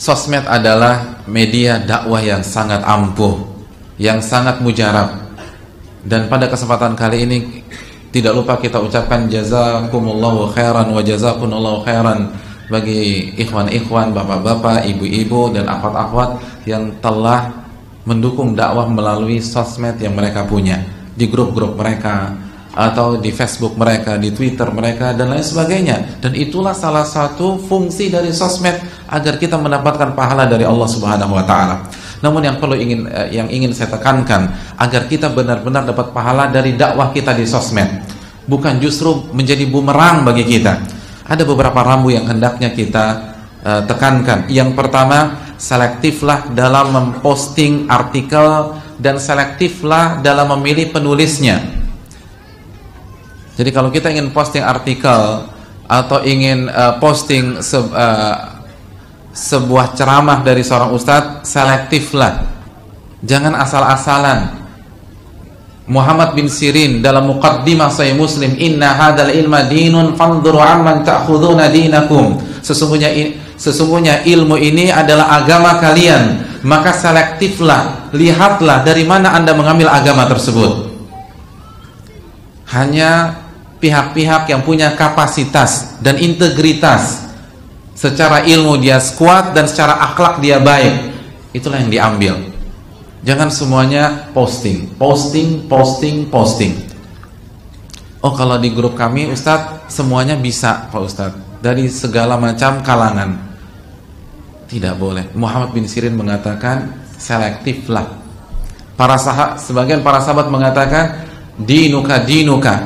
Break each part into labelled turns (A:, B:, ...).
A: sosmed adalah media dakwah yang sangat ampuh, yang sangat mujarab. Dan pada kesempatan kali ini tidak lupa kita ucapkan jazakumullahu khairan wa jazakumullahu khairan bagi ikhwan-ikhwan, bapak-bapak, ibu-ibu dan akhwat-akhwat yang telah mendukung dakwah melalui sosmed yang mereka punya, di grup-grup mereka atau di Facebook mereka, di Twitter mereka dan lain sebagainya. Dan itulah salah satu fungsi dari sosmed, agar kita mendapatkan pahala dari Allah Subhanahu wa taala. Namun yang ingin saya tekankan, agar kita benar-benar dapat pahala dari dakwah kita di sosmed, bukan justru menjadi bumerang bagi kita. Ada beberapa rambu yang hendaknya kita tekankan. Yang pertama, selektiflah dalam memposting artikel dan selektiflah dalam memilih penulisnya. Jadi kalau kita ingin posting artikel atau ingin posting sebuah ceramah dari seorang ustadz, selektiflah, jangan asal-asalan. Muhammad bin Sirin dalam Muqaddimah Sahih Muslim, inna hadzal ilma dinun fanzuru amman ta'khuduna dinakum, sesungguhnya ilmu ini adalah agama kalian, maka selektiflah, lihatlah dari mana Anda mengambil agama tersebut. Hanya pihak-pihak yang punya kapasitas dan integritas, secara ilmu dia kuat dan secara akhlak dia baik, itulah yang diambil. Jangan semuanya posting. Oh, kalau di grup kami Ustadz semuanya bisa Pak Ustadz, dari segala macam kalangan. Tidak boleh. Muhammad bin Sirin mengatakan selektiflah. Sebagian para sahabat mengatakan dinuka,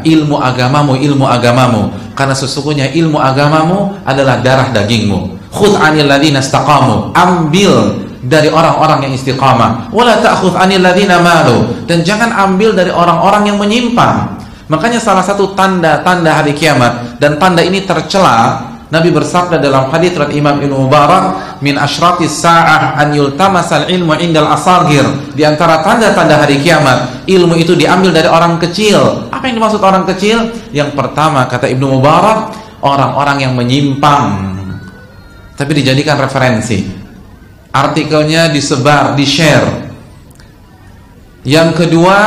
A: ilmu agamamu, karena sesungguhnya ilmu agamamu adalah darah dagingmu. Khudh 'anil ladzina istaqamu, ambil dari orang-orang yang istiqamah. Wala ta'khudh 'anil ladzina malu, dan jangan ambil dari orang-orang yang menyimpang. Makanya salah satu tanda-tanda hari kiamat, dan tanda ini tercela, Nabi bersabda dalam hadits riwayat Imam Ibnu Mubarak, min asyratis sa'ah an yultamasal ilmu indal asagir. Di antara tanda-tanda hari kiamat, ilmu itu diambil dari orang kecil. Apa yang dimaksud orang kecil? Yang pertama, kata Ibnu Mubarak, orang-orang yang menyimpang tapi dijadikan referensi, artikelnya disebar, di-share. Yang kedua,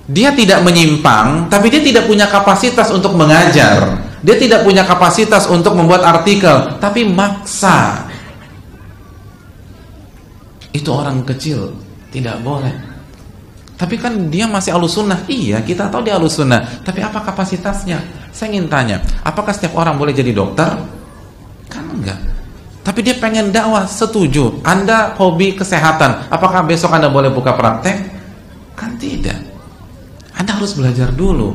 A: dia tidak menyimpang tapi dia tidak punya kapasitas untuk mengajar, dia tidak punya kapasitas untuk membuat artikel, tapi maksa. Itu orang kecil, tidak boleh. Tapi kan dia masih ahlus sunnah. Iya, kita tahu dia ahlus sunnah, tapi apa kapasitasnya? Saya ingin tanya, apakah setiap orang boleh jadi dokter? Kan enggak. Tapi dia pengen dakwah, setuju. Anda hobi kesehatan, apakah besok Anda boleh buka praktek? Kan tidak. Anda harus belajar dulu.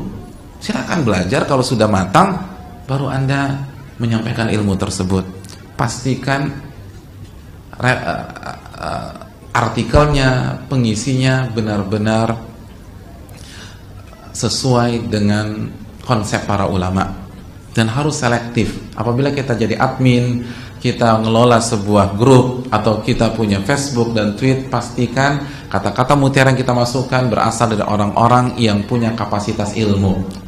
A: Silakan belajar, kalau sudah matang baru Anda menyampaikan ilmu tersebut. Pastikan artikelnya, pengisinya benar-benar sesuai dengan konsep para ulama, dan harus selektif. Apabila kita jadi admin, kita ngelola sebuah grup atau kita punya Facebook dan tweet, pastikan kata-kata mutiara yang kita masukkan berasal dari orang-orang yang punya kapasitas ilmu.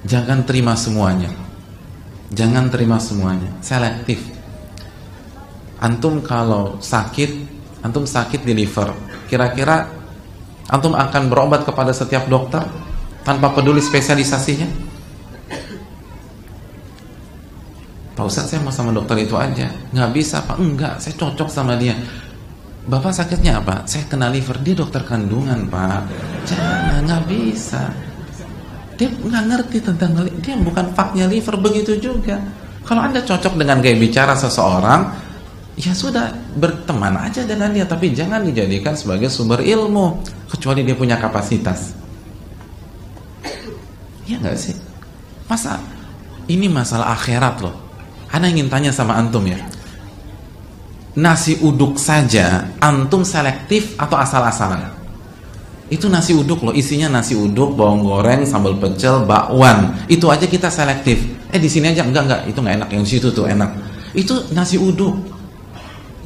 A: Jangan terima semuanya. Jangan terima semuanya. Selektif. Antum kalau sakit, antum sakit di liver, kira-kira antum akan berobat kepada setiap dokter tanpa peduli spesialisasinya? Pak Ustadz, saya mau sama dokter itu aja. Nggak bisa Pak. Enggak, saya cocok sama dia. Bapak sakitnya apa? Saya kena liver. Dia dokter kandungan Pak. Jangan, nggak bisa. Dia nggak ngerti tentang, dia bukan faknya liver. Begitu juga kalau Anda cocok dengan gaya bicara seseorang, ya sudah, berteman aja dengan dia, tapi jangan dijadikan sebagai sumber ilmu, kecuali dia punya kapasitas. Ya nggak sih? Masa ini masalah akhirat loh. Ana ingin tanya sama antum ya, nasi uduk saja antum selektif atau asal-asalan? Itu nasi uduk loh, isinya nasi uduk, bawang goreng, sambal pecel, bakwan, itu aja kita selektif. Di sini aja enggak, itu nggak enak, yang situ tuh enak. Itu nasi uduk.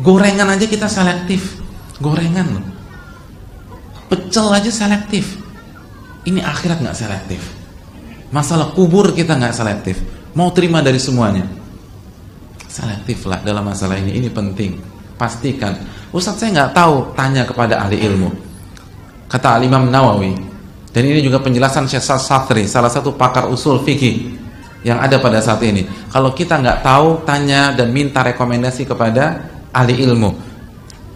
A: Gorengan aja kita selektif, gorengan loh. Pecel aja selektif. Ini akhirat nggak selektif. Masalah kubur kita nggak selektif, mau terima dari semuanya. Selektiflah dalam masalah ini penting. Pastikan, Ustadz saya nggak tahu, tanya kepada ahli ilmu. Kata Al-Imam Nawawi, dan ini juga penjelasan Syekh Satri, salah satu pakar usul fikih yang ada pada saat ini. Kalau kita nggak tahu, tanya dan minta rekomendasi kepada ahli ilmu.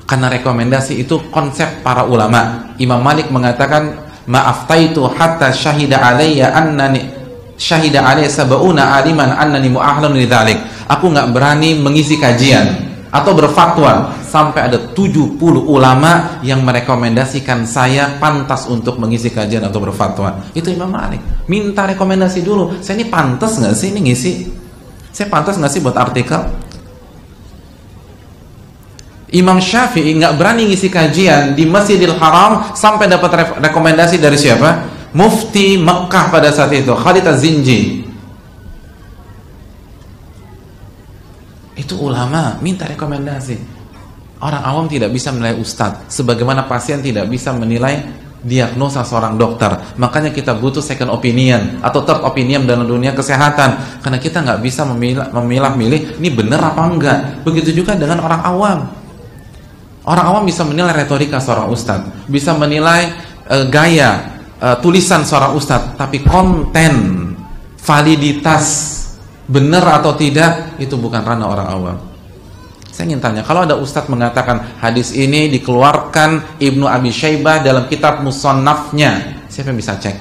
A: Karena rekomendasi itu konsep para ulama. Imam Malik mengatakan, ma'aftaitu hatta syahida alayya annani syahida alayya sab'una aliman annani mu'ahlun lidzalik. Aku nggak berani mengisi kajian atau berfatwa sampai ada 70 ulama yang merekomendasikan saya pantas untuk mengisi kajian atau berfatwa. Itu Imam Malik. Minta rekomendasi dulu. Saya ini pantas nggak sih ini ngisi? Saya pantas nggak sih buat artikel? Imam Syafi'i nggak berani ngisi kajian di Masjidil Haram sampai dapat rekomendasi dari siapa? Mufti Mekah pada saat itu, Khalid Az-Zinji. Itu ulama minta rekomendasi. Orang awam tidak bisa menilai ustadz, sebagaimana pasien tidak bisa menilai diagnosa seorang dokter. Makanya kita butuh second opinion atau third opinion dalam dunia kesehatan, karena kita nggak bisa memilah-milih ini benar apa enggak. Begitu juga dengan orang awam. Orang awam bisa menilai retorika seorang ustadz, bisa menilai gaya tulisan seorang ustadz, tapi konten, validitas, benar atau tidak, itu bukan ranah orang awam. Saya ingin tanya, kalau ada ustadz mengatakan hadis ini dikeluarkan Ibnu Abi Syaibah dalam kitab Musannafnya, siapa yang bisa cek?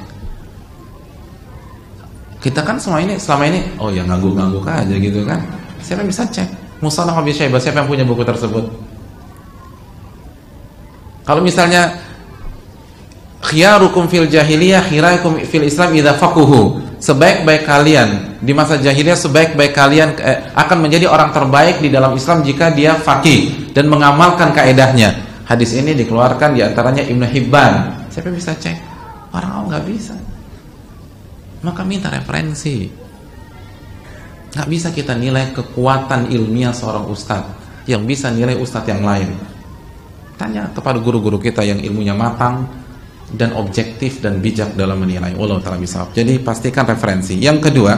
A: Kita kan selama ini, oh ya ngangguk-ngangguk aja gitu kan. Siapa yang bisa cek? Musannaf Abi Syaibah, siapa yang punya buku tersebut? Kalau misalnya khiyarukum fil jahiliyah khirakum fil Islam idza faquhu, sebaik-baik kalian di masa jahiliyah, sebaik-baik kalian akan menjadi orang terbaik di dalam Islam jika dia faqih dan mengamalkan kaedahnya. Hadis ini dikeluarkan diantaranya Ibnu Hibban. Siapa yang bisa cek? Orang awam nggak bisa. Maka minta referensi. Nggak bisa kita nilai kekuatan ilmiah seorang ustadz yang bisa nilai ustadz yang lain. Tanya kepada guru-guru kita yang ilmunya matang dan objektif dan bijak dalam menilai. Wallahu ta'ala bishawab. Jadi pastikan referensi. Yang kedua,